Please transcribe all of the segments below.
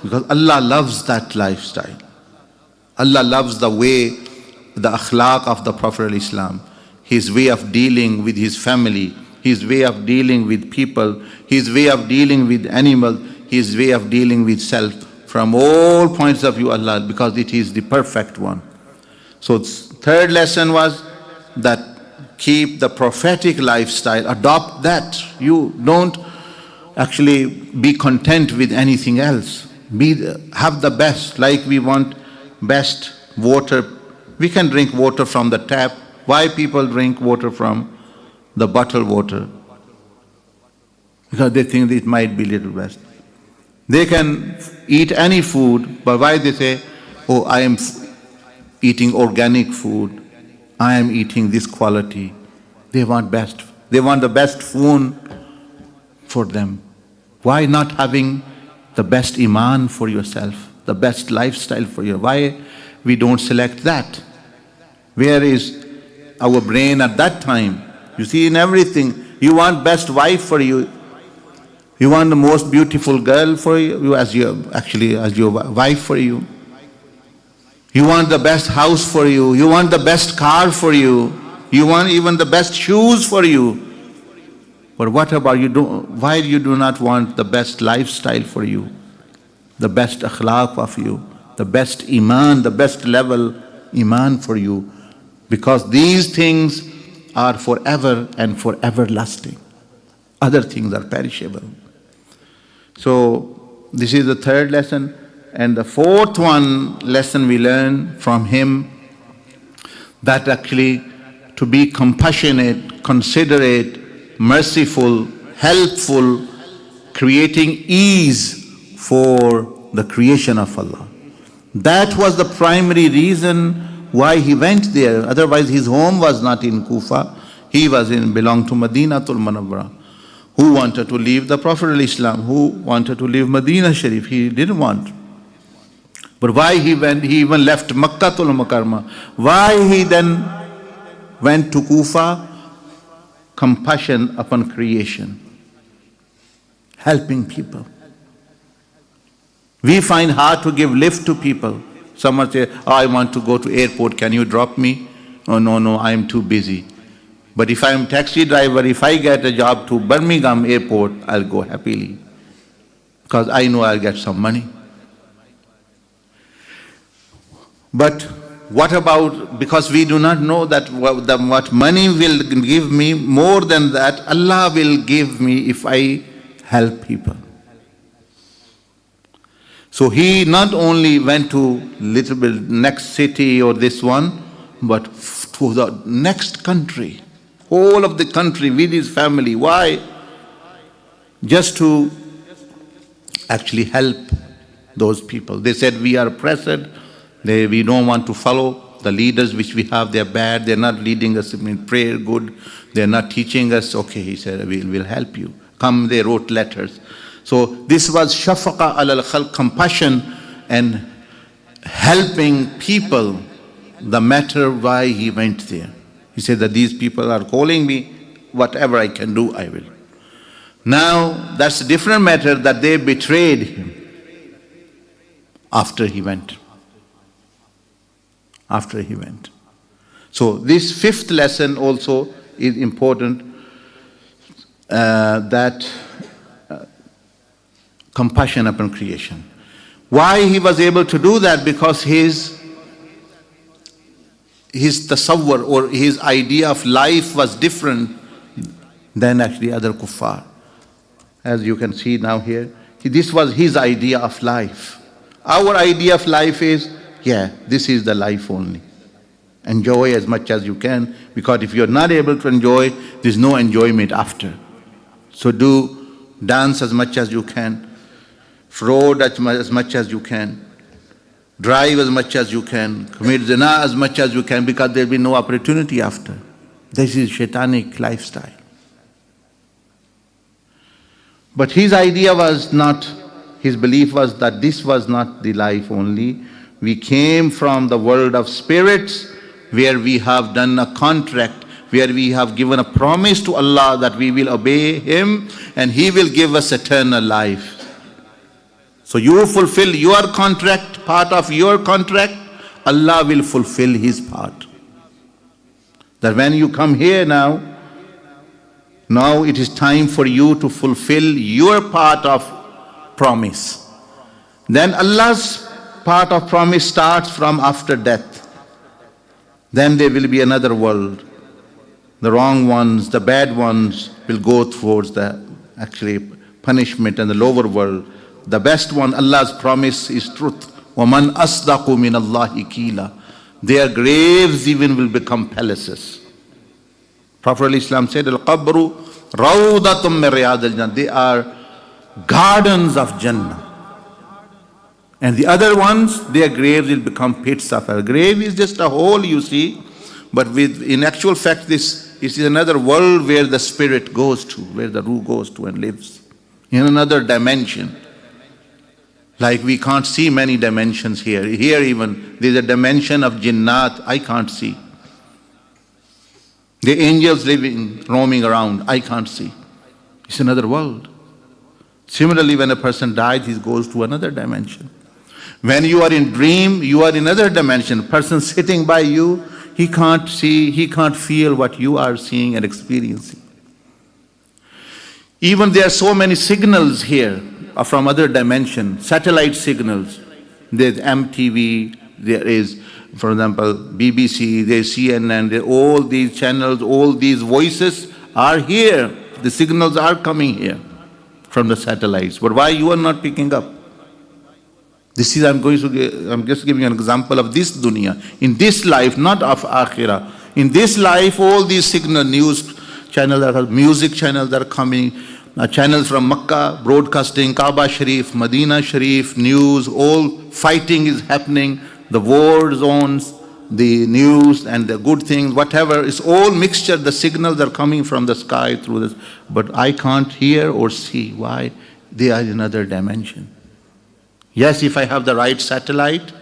Because Allah loves that lifestyle. Allah loves the way, the akhlaq of the Prophet ﷺ, his way of dealing with his family, his way of dealing with people, his way of dealing with animals, his way of dealing with self. From all points of view, Allah, because it is the perfect one. So third lesson was that keep the prophetic lifestyle, adopt that. You don't actually be content with anything else. Have the best, like we want best water. We can drink water from the tap. Why people drink water from the bottled water? Because they think it might be little best. They can eat any food, but why they say, oh, I am eating organic food, I am eating this quality. They want best. They want the best food for them. Why not having the best iman for yourself, the best lifestyle for you? Why we don't select that? Where is our brain at that time? You see, in everything, you want best wife for you. You want the most beautiful girl for you as your wife for you. You want the best house for you. You want the best car for you. You want even the best shoes for you. But what about you? Why you do not want the best lifestyle for you? The best akhlaq of you, the best iman, the best level iman for you? Because these things are forever and forever lasting. Other things are perishable. So this is the third lesson. And the fourth lesson we learn from him, that actually to be compassionate, considerate, merciful, helpful, creating ease for the creation of Allah. That was the primary reason why he went there. Otherwise his home was not in Kufa. He belonged to Madinatul Munawwara. Who wanted to leave the Prophet ﷺ? Who wanted to leave Medina Sharif? He didn't want. But why he went? He even left Makkatul Mukarramah. Why he then went to Kufa? Compassion upon creation. Helping people. We find hard to give lift to people. Someone say, oh, I want to go to airport, can you drop me? Oh, no, I am too busy. But if I am taxi driver, if I get a job to Birmingham airport, I'll go happily. Because I know I'll get some money. But what about, because we do not know that what money will give me, more than that, Allah will give me if I help people. So he not only went to little bit next city or this one, but to the next country. Whole of the country with his family. Why? Just to actually help those people. They said, we are oppressed. We don't want to follow the leaders which we have. They're bad. They're not leading us in prayer good. They're not teaching us. Okay, he said, we'll help you. Come, they wrote letters. So this was shafaqa alal khalq, compassion and helping people, the matter why he went there. He said that these people are calling me, whatever I can do, I will. Now, that's a different matter that they betrayed him after he went. After he went. So this fifth lesson also is important, that compassion upon creation. Why he was able to do that? Because his tasawwur or his idea of life was different than actually other kuffar. As you can see now here, this was his idea of life. Our idea of life is, this is the life only. Enjoy as much as you can, because if you're not able to enjoy, there's no enjoyment after. So dance as much as you can, fraud as much as you can, drive as much as you can, commit zina as much as you can, because there will be no opportunity after. This is shaitanic lifestyle. But his idea was not, his belief was that this was not the life only. We came from the world of spirits, where we have done a contract, where we have given a promise to Allah that we will obey Him and He will give us eternal life. So you fulfill your contract, part of your contract, Allah will fulfill His part. That when you come here now it is time for you to fulfill your part of promise. Then Allah's part of promise starts from after death. Then there will be another world. The wrong ones, the bad ones will go towards the actually punishment and the lower world. The best one, Allah's promise is truth. وَمَنْ أَصْدَقُ مِنَ اللَّهِ قِيلًا. Their graves even will become palaces. Prophet ﷺ said, Al-Qabru Rawdatum min Riyad al-Jannah. They are gardens of Jannah. And the other ones, their graves will become pits of hell. Grave is just a hole, you see. But in actual fact, this is another world where the spirit goes to, where the ruh goes to and lives. In another dimension. Like we can't see many dimensions here. Here even, there's a dimension of jinnat I can't see. The angels living, roaming around, I can't see. It's another world. Similarly, when a person dies, he goes to another dimension. When you are in dream, you are in another dimension. Person sitting by you, he can't see, he can't feel what you are seeing and experiencing. Even there are so many signals here from other dimensions, satellite signals. There's MTV, there is, for example, BBC, there's CNN, there, all these channels, all these voices are here. The signals are coming here from the satellites. But why you are not picking up? This is, I'm just giving an example of this dunya. In this life, not of akhirah. In this life, all these signal news channels, music channels are coming. Channels from Makkah, broadcasting, Kaaba Sharif, Medina Sharif, news, all fighting is happening, the war zones, the news and the good things, whatever, it's all mixture, the signals are coming from the sky through this, but I can't hear or see. Why? They are in another dimension. Yes, if I have the right satellite,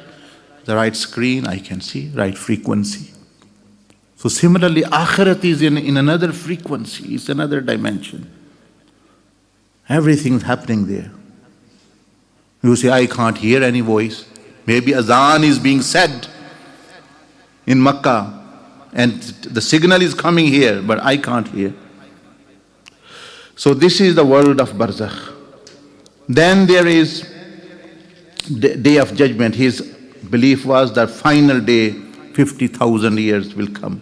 the right screen, I can see, right frequency. So similarly, Akhirat is in another frequency, it's another dimension. Everything's happening there. You say, I can't hear any voice. Maybe azan is being said in Makkah and the signal is coming here, but I can't hear. So this is the world of Barzakh. Then there is the day of judgment. His belief was that final day, 50,000 years will come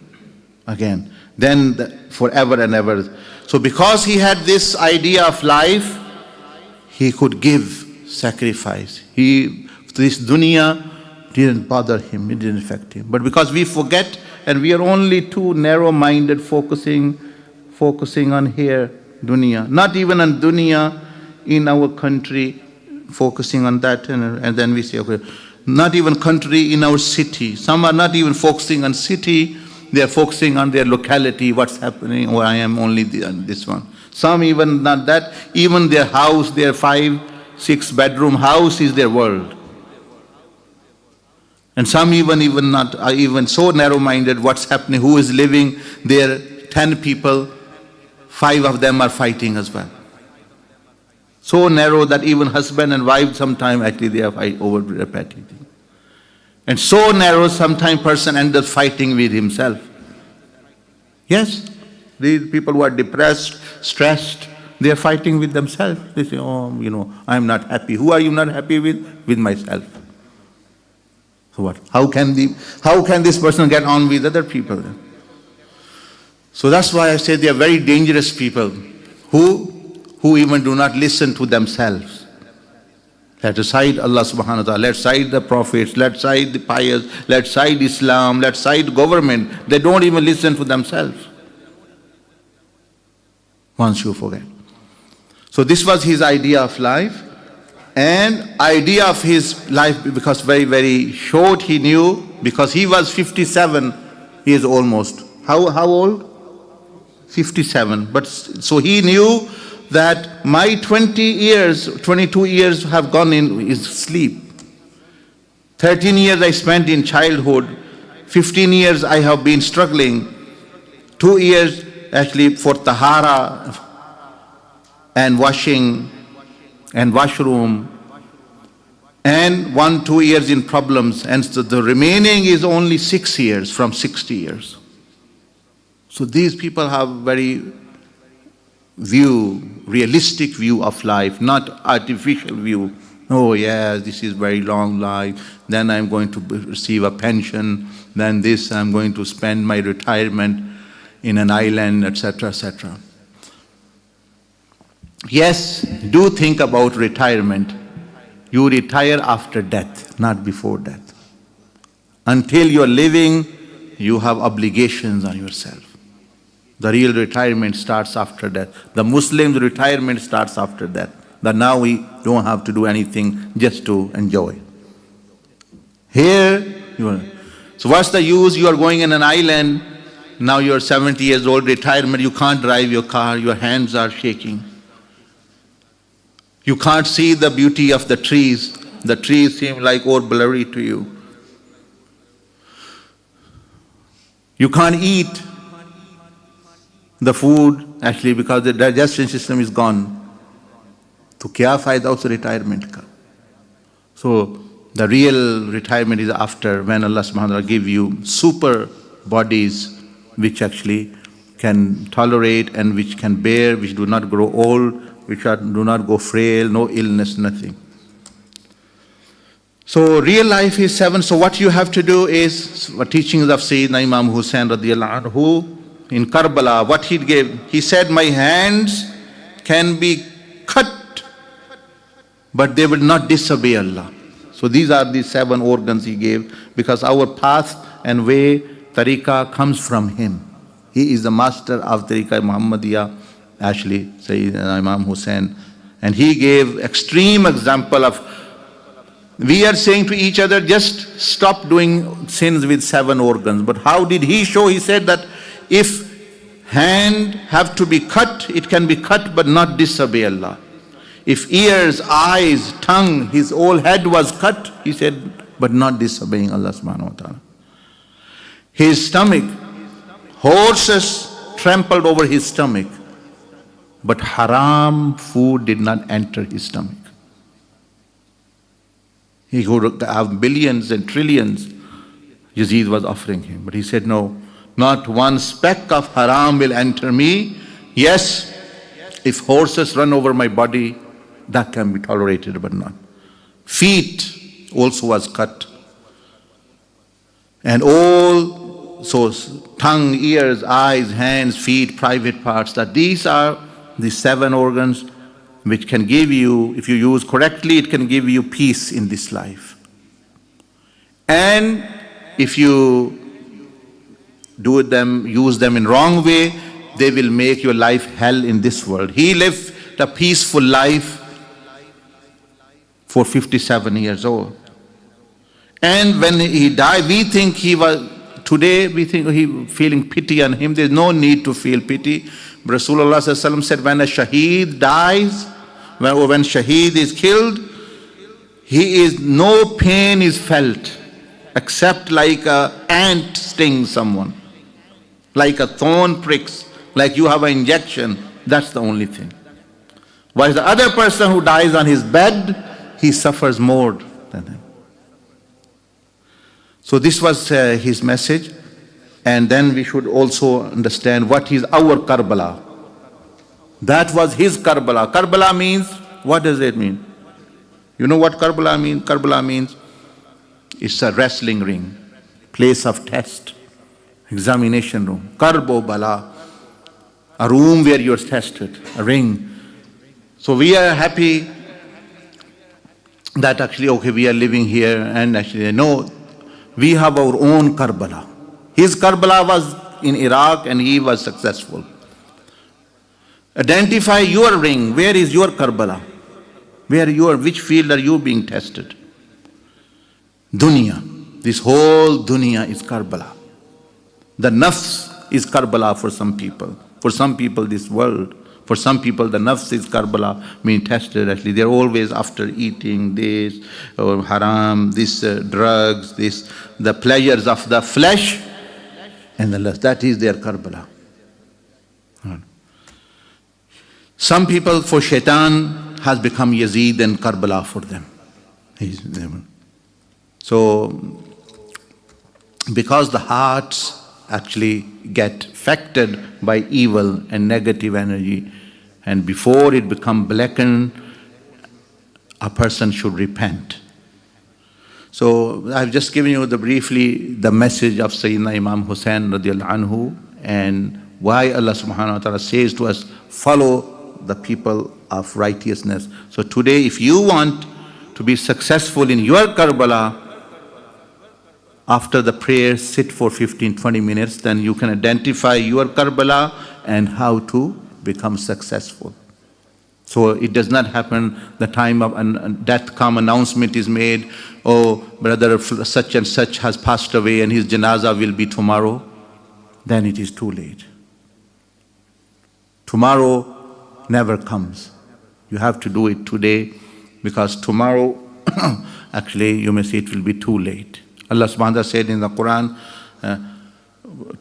again. Then forever and ever. So because he had this idea of life, he could give sacrifice. This dunya didn't bother him, it didn't affect him. But because we forget and we are only too narrow-minded, focusing on here, dunya. Not even on dunya in our country, focusing on that, and then we say, okay, not even country in our city. Some are not even focusing on city, they are focusing on their locality, what's happening, or I am only this one. Some even not that, even their house, their 5-6 bedroom house is their world. And some even not, are even so narrow-minded, what's happening, who is living there, 10 people, 5 of them are fighting as well. So narrow that even husband and wife sometimes actually they are fight over repetitive. And so narrow, sometimes person ends up fighting with himself. Yes, these people who are depressed, stressed, they are fighting with themselves. They say, oh, I am not happy. Who are you not happy with? With myself. So what? How can this person get on with other people? So that's why I say they are very dangerous people who even do not listen to themselves. Let aside Allah subhanahu wa ta'ala, let aside the prophets, let aside the pious, let aside Islam, let aside government. They don't even listen to themselves. Once you forget. So this was his idea of life. And idea of his life, because very, very short he knew, because he was 57, he is almost, how old? 57. But so he knew that my 22 years have gone in his sleep. 13 years I spent in childhood. 15 years I have been struggling. 2 years actually for tahara and washing and washroom and 1-2 years in problems, and so the remaining is only 6 years from 60 years. So these people have very realistic view of life, not artificial view. Oh yes, this is very long life, then I'm going to receive a pension, then this, I'm going to spend my retirement in an island, etc., etc. Yes, do think about retirement. You retire after death, not before death. Until you're living, you have obligations on yourself. The real retirement starts after death. The Muslim's retirement starts after death. That now we don't have to do anything just to enjoy. Here, so what's the use? You are going in an island, now you're 70 years old, retirement, you can't drive your car, your hands are shaking. You can't see the beauty of the trees. The trees seem like all blurry to you. You can't eat the food, actually, because the digestion system is gone. तो क्या फायदा उस retirement का? So the real retirement is after, when Allah subhanahu wa ta'ala give you super bodies which actually can tolerate and which can bear, which do not grow old, which do not go frail, no illness, nothing. So real life is 7. So what you have to do is, teachings of Sayyidina Imam Hussain radiallahu anhu in Karbala, what he gave, he said, my hands can be cut, but they will not disobey Allah. So these are the 7 organs he gave, because our path and way, Tareeqah, comes from him. He is the master of Tareeqah Muhammadiyah, actually, Sayyidina Imam Hussain. And he gave extreme example of, we are saying to each other, just stop doing sins with 7 organs. But how did he show? He said that if hand have to be cut, it can be cut but not disobey Allah. If ears, eyes, tongue, his whole head was cut, he said, but not disobeying Allah subhanahu wa ta'ala. His stomach, horses trampled over his stomach, but haram food did not enter his stomach. He could have billions and trillions, Yazid was offering him, but he said, no, not one speck of haram will enter me. Yes, if horses run over my body, that can be tolerated, but not. Feet also was cut. And all, so tongue, ears, eyes, hands, feet, private parts, that these are the 7 organs which can give you, if you use correctly, it can give you peace in this life. And if you use them in wrong way, they will make your life hell in this world. He lived a peaceful life for 57 years old. And when he died, we think he was, today we think he feeling pity on him. There's no need to feel pity. But Rasulullah said, when a shaheed dies, when shaheed is killed, no pain is felt, except like an ant stings someone, like a thorn pricks, like you have an injection. That's the only thing. While the other person who dies on his bed, he suffers more than him. So this was his message. And then we should also understand what is our Karbala. That was his Karbala. Karbala means, what does it mean? You know what Karbala means? Karbala means it's a wrestling ring, place of test, examination room. Karbo Bala, a room where you're tested, a ring. So we are happy that actually, okay, we are living here, and actually, no, we have our own Karbala. His Karbala was in Iraq and he was successful. Identify your ring. Where is your Karbala? Which field are you being tested? Dunya. This whole dunya is Karbala. The nafs is Karbala for some people. For some people, this world. For some people, the nafs is Karbala, being tested. Actually, they're always after eating this, or haram, this drugs, this, the pleasures of the flesh and the lust. That is their Karbala. Some people, for shaitan, has become Yazid and Karbala for them. He's never. So, because the hearts actually get affected by evil and negative energy, and before it become blackened, a person should repent. So I've just given you briefly the message of Sayyidina Imam Hussain radiallahu anhu, and why Allah subhanahu wa ta'ala says to us, follow the people of righteousness. So today, if you want to be successful in your Karbala, after the prayer, sit for 15-20 minutes, then you can identify your Karbala and how to become successful. So it does not happen the time of death come, announcement is made, oh, brother such and such has passed away and his janazah will be tomorrow. Then it is too late. Tomorrow never comes. You have to do it today, because tomorrow, actually, you may say it will be too late. Allah subhanahu wa ta'ala said in the Quran,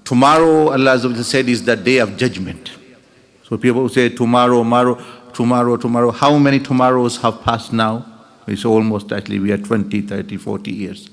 tomorrow, Allah said, is the day of judgment. So people say tomorrow. How many tomorrows have passed now? It's almost, actually, we are 20, 30, 40 years.